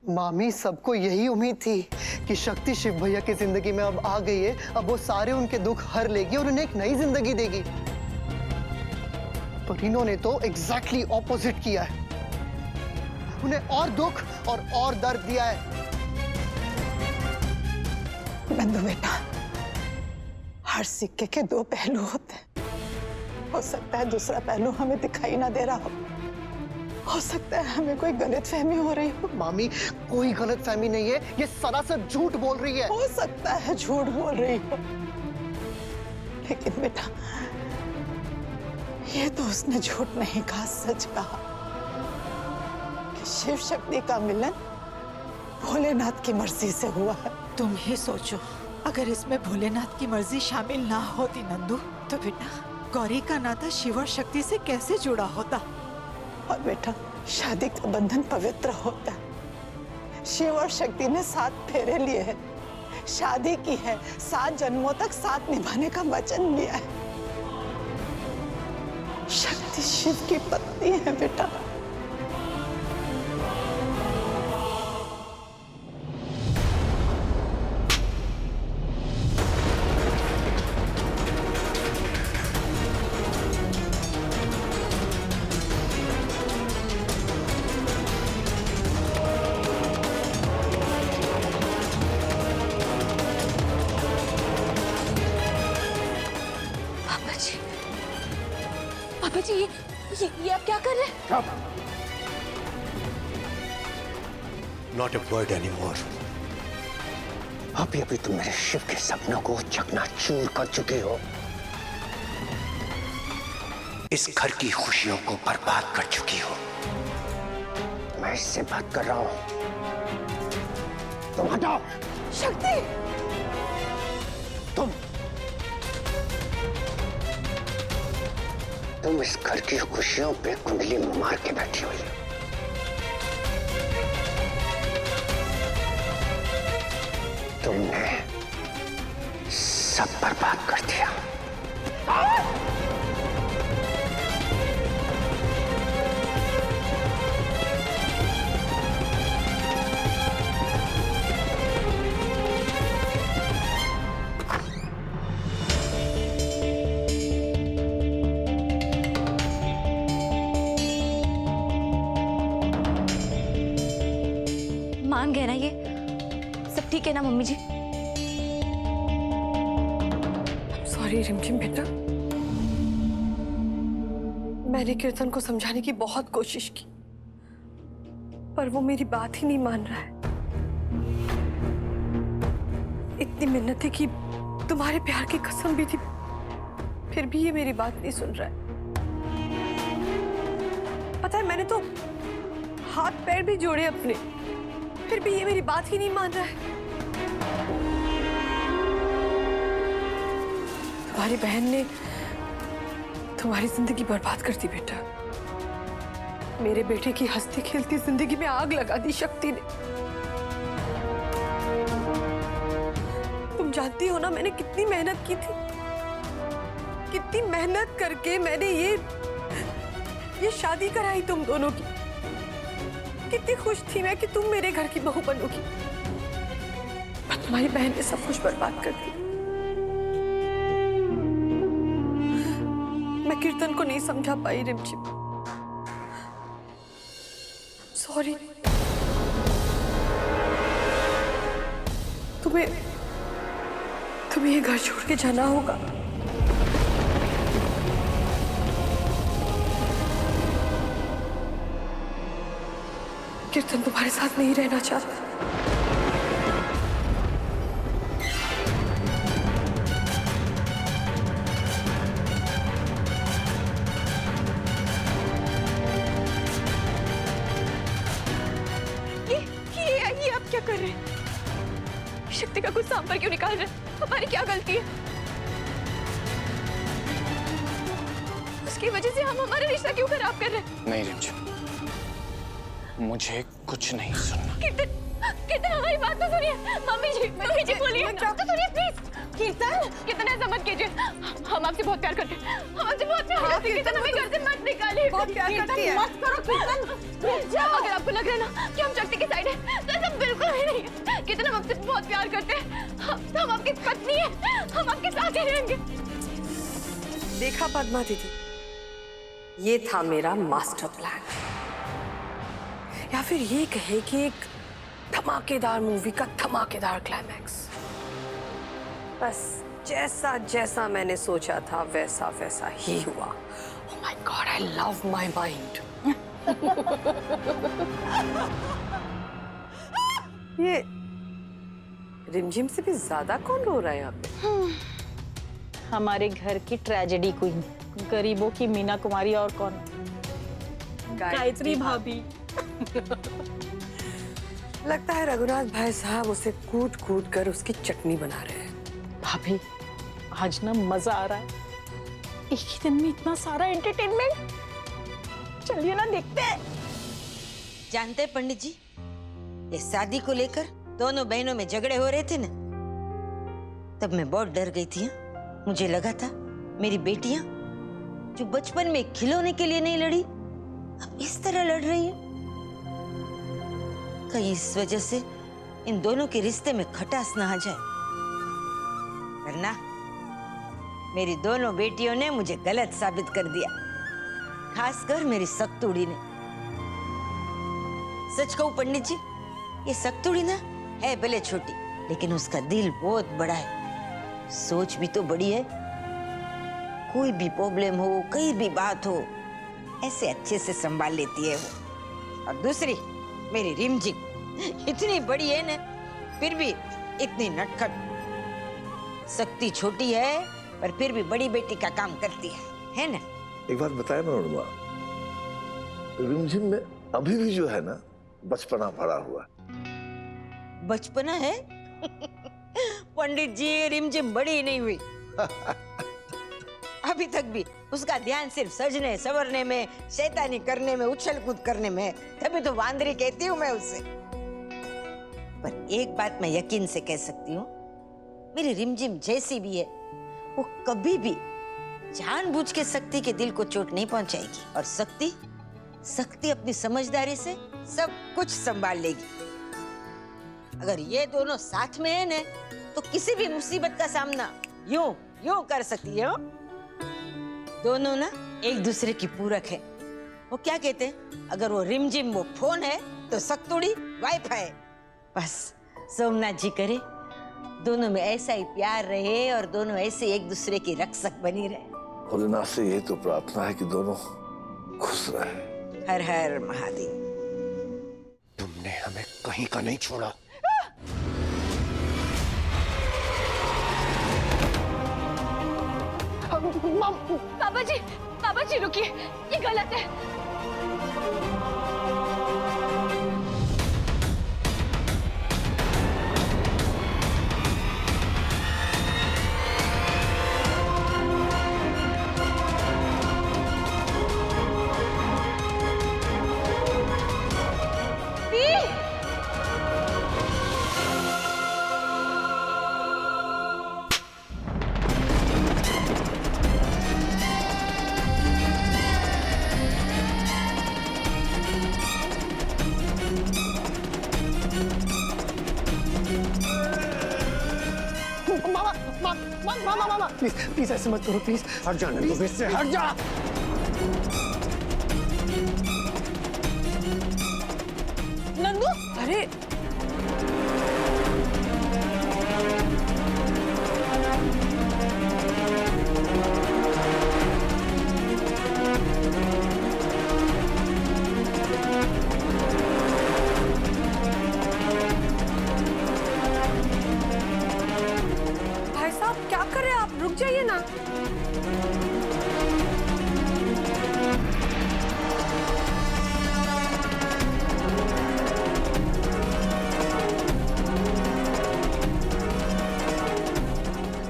मामी, सबको यही उम्मीद थी कि शक्ति शिव भैया की जिंदगी में अब आ गई है, अब वो सारे उनके दुख हर लेगी और उन्हें एक नई जिंदगी देगी। पर इन्होंने तो एग्जैक्टली ऑपोजिट किया है, उन्हें और दुख और दर्द दिया है। नंदू बेटा, हर सिक्के के दो पहलू होते हैं। हो सकता है दूसरा पहलू हमें दिखाई ना दे रहा हो सकता है हमें कोई गलतफहमी हो रही हो। मामी, कोई गलतफहमी नहीं है, ये सरासर झूठ बोल रही है। हो सकता है झूठ बोल रही हो, लेकिन बेटा ये तो उसने झूठ नहीं कहा, सच कहा कि शिव शक्ति का मिलन भोलेनाथ की मर्जी से हुआ है। तुम ही सोचो, अगर इसमें भोलेनाथ की मर्जी शामिल ना होती नंदू, तो बेटा गौरी का नाता शिव और शक्ति से कैसे जुड़ा होता। और बेटा शादी का बंधन पवित्र होता है। शिव और शक्ति ने 7 फेरे लिए हैं, शादी की है, 7 जन्मों तक साथ निभाने का वचन लिया है। शक्ति शिव की पत्नी है बेटा। पापा जी, ये आप क्या कर रहे हैं? Not a word anymore. अभी तुम मेरे शिव के सपनों को चकनाचूर कर चुकी हो, इस घर की खुशियों को बर्बाद कर चुकी हो। मैं इससे बात कर रहा हूं, तुम हटाओ। शक्ति, तुम इस घर की खुशियों पे कुंडली मार के बैठी हुई हो। तुमने सब बर्बाद कर दिया। मान गए ना, ये सब ठीक है ना मम्मी जी? सॉरी रिमझिम बेटा, मैंने कीर्तन को समझाने की बहुत कोशिश की, पर वो मेरी बात ही नहीं मान रहा है। इतनी मिन्नतें की, तुम्हारे प्यार की कसम भी थी, फिर भी ये मेरी बात नहीं सुन रहा है। पता है, मैंने तो हाथ पैर भी जोड़े अपने, फिर भी ये मेरी बात ही नहीं मान रहा है। तुम्हारी बहन ने तुम्हारी जिंदगी बर्बाद कर दी बेटा। मेरे बेटे की हंसती खेलती जिंदगी में आग लगा दी शक्ति ने। तुम जानती हो ना मैंने कितनी मेहनत की थी, कितनी मेहनत करके मैंने ये शादी कराई तुम दोनों की। कितनी खुश थी मैं कि तुम मेरे घर की बहू बनोगी, पर तुम्हारी बहन ने सब कुछ बर्बाद कर दिया। मैं कीर्तन को नहीं समझा पाई रिमझिम, सॉरी। तुम्हें ये घर छोड़ के जाना होगा। कीर्तन तुम्हारे साथ नहीं रहना चाहता। ये आप क्या कर रहे हैं? शक्ति का कुछ सांभर क्यों निकाल रहे हैं? हमारी क्या गलती है? उसकी वजह से हम हमारा रिश्ता क्यों खराब कर रहे हैं? नहीं रिमझिम, मुझे कुछ नहीं सुनना। कीर्तन हमारी बात तो सुनिए। मम्मी जी बोलिए, तो सुनिए प्लीज। कीर्तन कीर्तन ऐसा मत कीजिए, हम आपसे बहुत प्यार करते हैं, हम आपसे बहुत प्यार करते हैं कीर्तन, हमें घर से मत निकालिए। बहुत प्यार करती है। मत करो कीर्तन, अगर आपको लग रहा है ना कि हम शक्ति की साइड है तो ऐसा बिल्कुल भी नहीं है कीर्तन, हम आपसे बहुत प्यार करते हैं, हम आपकी पत्नी है, हम आपके साथ ही रहेंगे। देखा पद्मा दीदी, ये था मेरा मास्टर प्लान, या फिर ये कहे कि एक धमाकेदार मूवी का धमाकेदार क्लाइमैक्स। बस जैसा जैसा मैंने सोचा था वैसा वैसा ही हुआ। Oh my God, I love my mind. ये रिमझिम से भी ज्यादा कौन रो रहा है यहाँ पे? हमारे घर की ट्रेजेडी क्वीन, गरीबों की मीना कुमारी, और कौन? गायत्री भाभी। लगता है रघुनाथ भाई साहब उसे कूट कूट कर उसकी चटनी बना रहे हैं। भाभी आज ना मजा आ रहा है, एक ही दिन में इतना सारा एंटरटेनमेंट। चलिए ना देखते हैं। जानते हैं पंडित जी, ये शादी को लेकर दोनों बहनों में झगड़े हो रहे थे ना, तब मैं बहुत डर गई थी। मुझे लगा था मेरी बेटियां जो बचपन में खिलौने के लिए नहीं लड़ी, अब इस तरह लड़ रही है। कहीं इस वजह से इन दोनों के रिश्ते में खटास ना आ जाए, वरना मेरी दोनों बेटियों ने मुझे गलत साबित कर दिया, खासकर मेरी सक्तूड़ी ने। सच कहूं पंडित जी, ये सक्तूड़ी ना है भले छोटी, लेकिन उसका दिल बहुत बड़ा है, सोच भी तो बड़ी है। कोई भी प्रॉब्लम हो, कहीं भी बात हो, ऐसे अच्छे से संभाल लेती है वो। और दूसरी मेरी रिमझिम, इतनी बड़ी है ना, फिर भी इतनी नटखट। शक्ति छोटी है पर फिर भी बड़ी बेटी का काम करती है ना? एक बात बताए मनोरमा, रिमझिम में अभी भी जो है ना बचपना भरा हुआ। बचपना है? पंडित जी, रिमझिम बड़ी ही नहीं हुई। अभी तक भी उसका ध्यान सिर्फ सजने संवरने में, शैतानी करने में, उछल कूद करने में। तभी तो वांदरी कहती हूँ मैं उसे। पर एक बात मैं यकीन से कह सकती हूँ, मेरी रिमझिम जैसी भी है, वो कभी भी जानबूझ के शक्ति के दिल को चोट नहीं पहुंचाएगी। और शक्ति अपनी समझदारी से सब कुछ संभाल लेगी। अगर ये दोनों साथ में है ना, तो किसी भी मुसीबत का सामना यूं कर सकती है। दोनों ना एक दूसरे की पूरक है। वो क्या कहते हैं, अगर वो रिमझिम वो फोन है तो सक्तूड़ी वाईफाई। बस सोमनाथ जी करे दोनों में ऐसा ही प्यार रहे और दोनों ऐसे एक दूसरे की रक्षक बनी रहे। भोलेनाथ से ये तो प्रार्थना है कि दोनों खुश रहे। हर हर महादेव। तुमने हमें कहीं का नहीं छोड़ा। पापा जी रुकिए, ये गलत है। मामा प्लीज प्लीज ऐसे मत करो, प्लीज हट जा नंदू, इससे हट जा। नंदू, अरे भाई साहब क्या कर रहे हैं आप? रुक जाइए ना।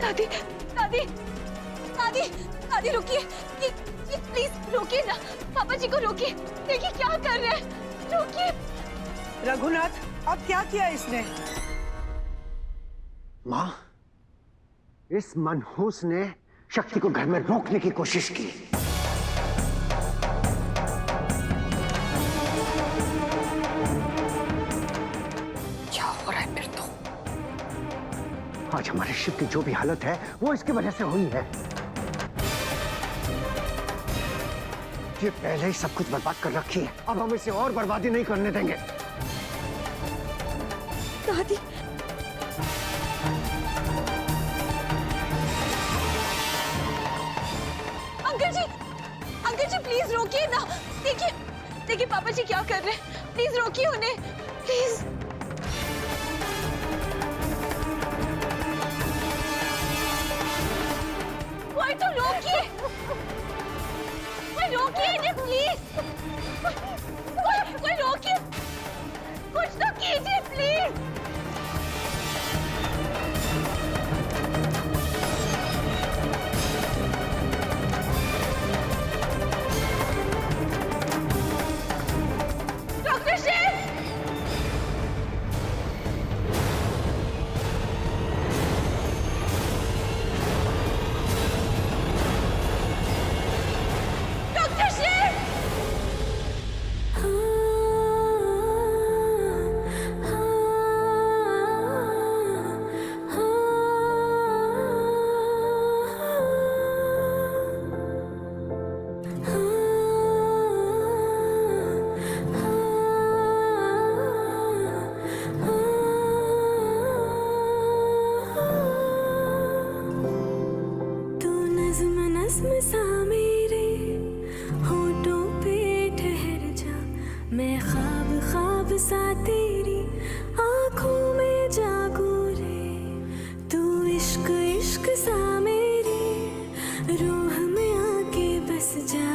दादी दादी दादी दादी रुकिए, ये प्लीज रोकिए ना, पापा जी को रोकिए। देखिए क्या कर रहे हैं, रोकिए। रघुनाथ, अब क्या किया इसने? माँ, इस मनहूस ने शक्ति को घर में रोकने की कोशिश की। क्या हो रहा है फिर तो? आज हमारे शिव की जो भी हालत है वो इसकी वजह से हुई है। ये पहले ही सब कुछ बर्बाद कर रखी है, अब हम इसे और बर्बादी नहीं करने देंगे। दादी, अंकल जी प्लीज रोकिए ना। देखिए देखिए पापा जी क्या कर रहे हैं, प्लीज रोकिए उन्हें, प्लीज। कोई तो रोकिए, कोई रोकिए इन्हें प्लीज। कोई रोकिए, कुछ तो कीजिए please. Doctor Shiv, doctor Shiv. तू नज़्म नज़्म सा मेरे होठों पे ठहर जा, मैं ख्वाब ख्वाब सा तेरी आँखों में जागू रे। तू इश्क इश्क सा मेरी रूह में आके बस जा,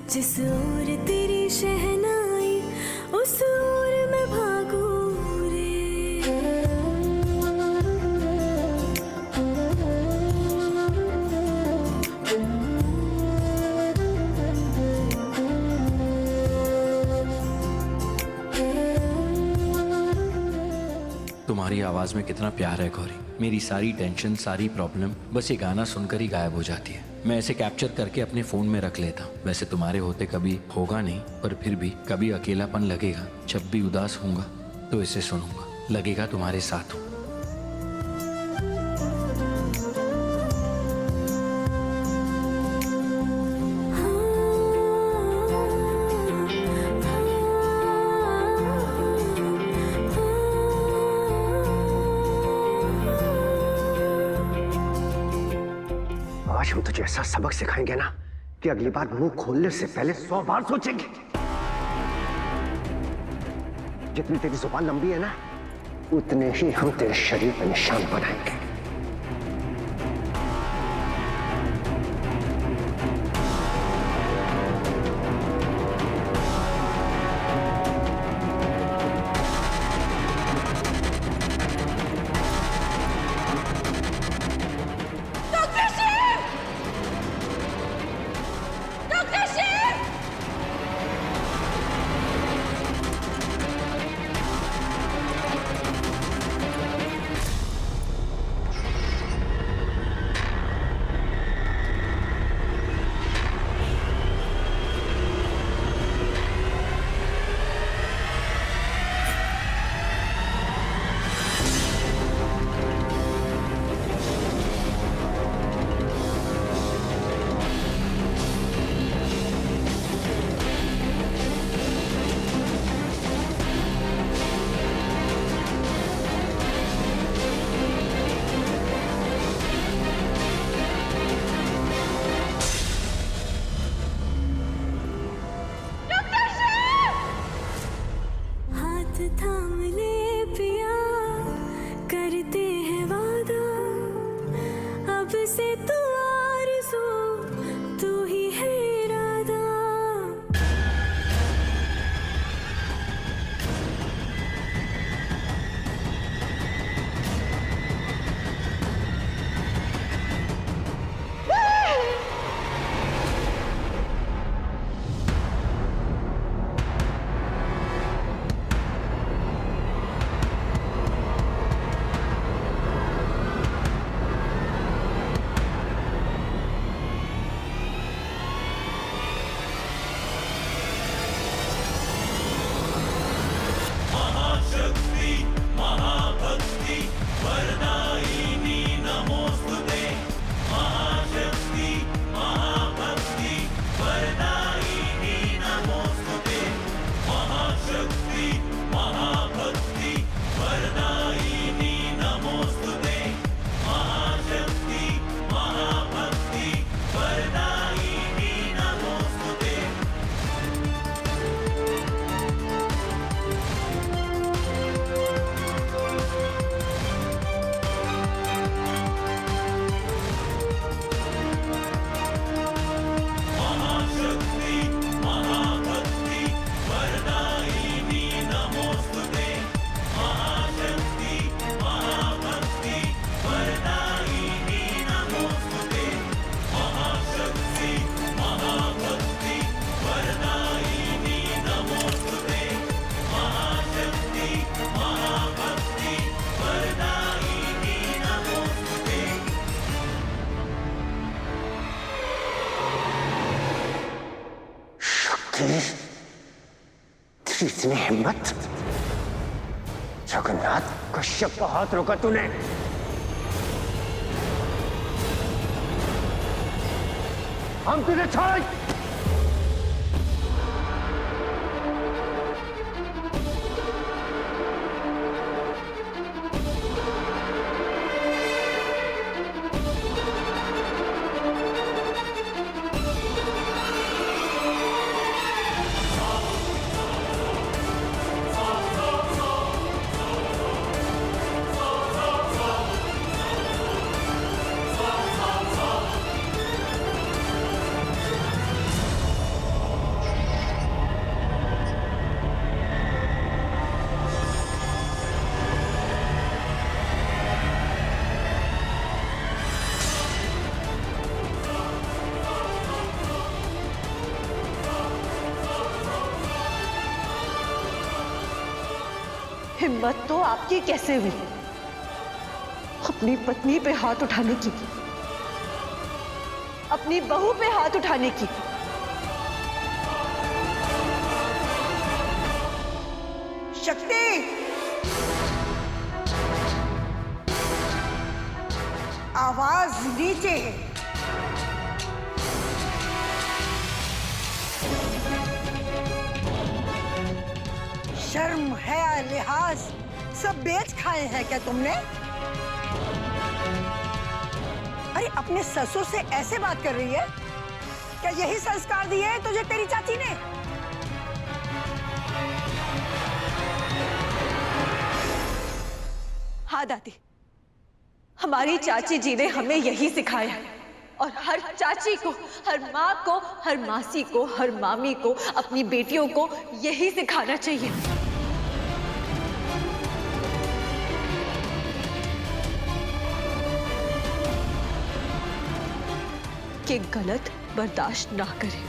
जिस ओर तेरी शहनाई उस ओर मैं भागू रे। तुम्हारी आवाज में कितना प्यार है गौरी। मेरी सारी टेंशन, सारी प्रॉब्लम बस ये गाना सुनकर ही गायब हो जाती है। मैं इसे कैप्चर करके अपने फोन में रख लेता हूँ। वैसे तुम्हारे होते कभी होगा नहीं, पर फिर भी कभी अकेलापन लगेगा, जब भी उदास होऊंगा तो इसे सुनूंगा, लगेगा तुम्हारे साथ हूँ। आज हम तुझे ऐसा सबक सिखाएंगे ना कि अगली बार मुंह खोलने से पहले 100 बार सोचेंगे। जितनी तेरी जुबान लंबी है ना, उतने ही हम तेरे शरीर पर निशान बनाएंगे। Doctor Shiv, doctor Shiv. हाथ थाम ले पिया, करते हैं वादा, अब से तू आरज़ू, तू ही है इरादा। इतनी हिम्मत, जगन्नाथ कश्यप का हाथ रोका तूने। हम तुझे छोड़। हिम्मत तो आपकी कैसे हुई अपनी पत्नी पे हाथ उठाने की, अपनी बहू पे हाथ उठाने की? शक्ति, आवाज नीचे है। शर्म है, लिहाज सब बेच खाए हैं क्या तुमने? अरे अपने ससुर से ऐसे बात कर रही है? क्या यही संस्कार दिए हैं तुझे तेरी चाची ने? हाँ दादी, हमारी चाची जी ने हमें यही सिखाया है और हर चाची को, हर माँ को, हर मासी को, हर मामी को, अपनी बेटियों को यही सिखाना चाहिए कि गलत बर्दाश्त ना करें,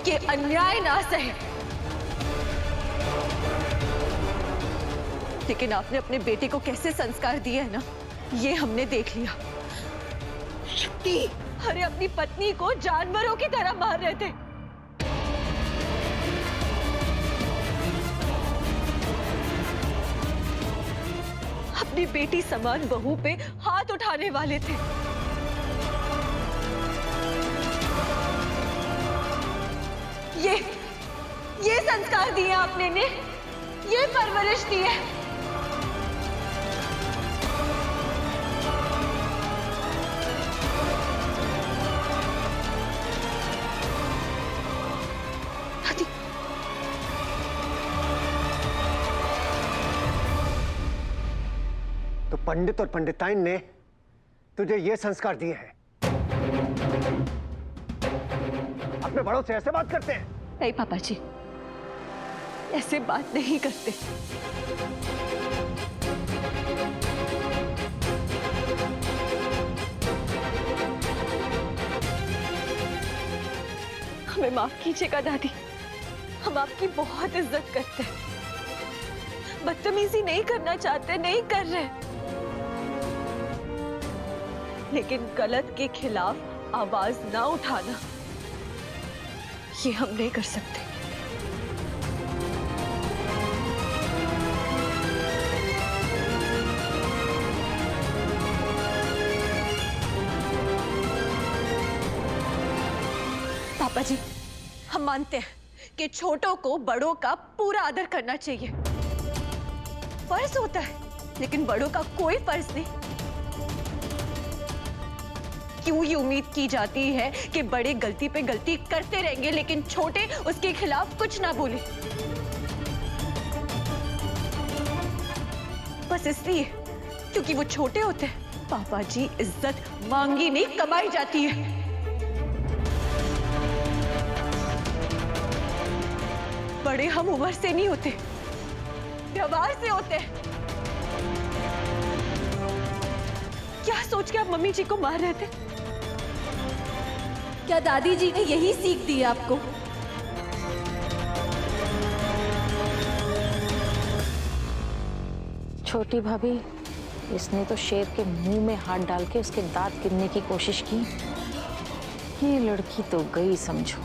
कि अन्याय ना सहे। लेकिन आपने अपने बेटे को कैसे संस्कार दिए है ना, ये हमने देख लिया। शक्ति, अरे अपनी पत्नी को जानवरों की तरह मार रहे थे। अपनी बेटी समान बहू पे हाथ उठाने वाले थे। ये संस्कार दिए आपने ने, ये परवरिश दी है। तो पंडित और पंडिताइन ने तुझे ये संस्कार दिए हैं? अपने बड़ों से ऐसे बात करते हैं? नहीं पापा जी, ऐसे बात नहीं करते। हमें माफ कीजिएगा दादी, हम आपकी बहुत इज्जत करते हैं, बदतमीजी नहीं करना चाहते, नहीं कर रहे, लेकिन गलत के खिलाफ आवाज ना उठाना, ये हम नहीं कर सकते। पापा जी, हम मानते हैं कि छोटों को बड़ों का पूरा आदर करना चाहिए, फर्ज होता है, लेकिन बड़ों का कोई फर्ज नहीं। क्यों ये उम्मीद की जाती है कि बड़े गलती पे गलती करते रहेंगे लेकिन छोटे उसके खिलाफ कुछ ना बोले? बस इसलिए क्योंकि वो छोटे होते हैं। पापा जी, इज्जत मांगी नहीं कमाई जाती है। बड़े हम उम्र से नहीं होते, व्यवहार से होते हैं। क्या सोच के आप मम्मी जी को मार रहे थे? क्या दादी जी ने यही सीख दी आपको? छोटी भाभी, इसने तो शेर के मुंह में हाथ डाल के उसके दांत गिनने की कोशिश की। ये लड़की तो गई समझो।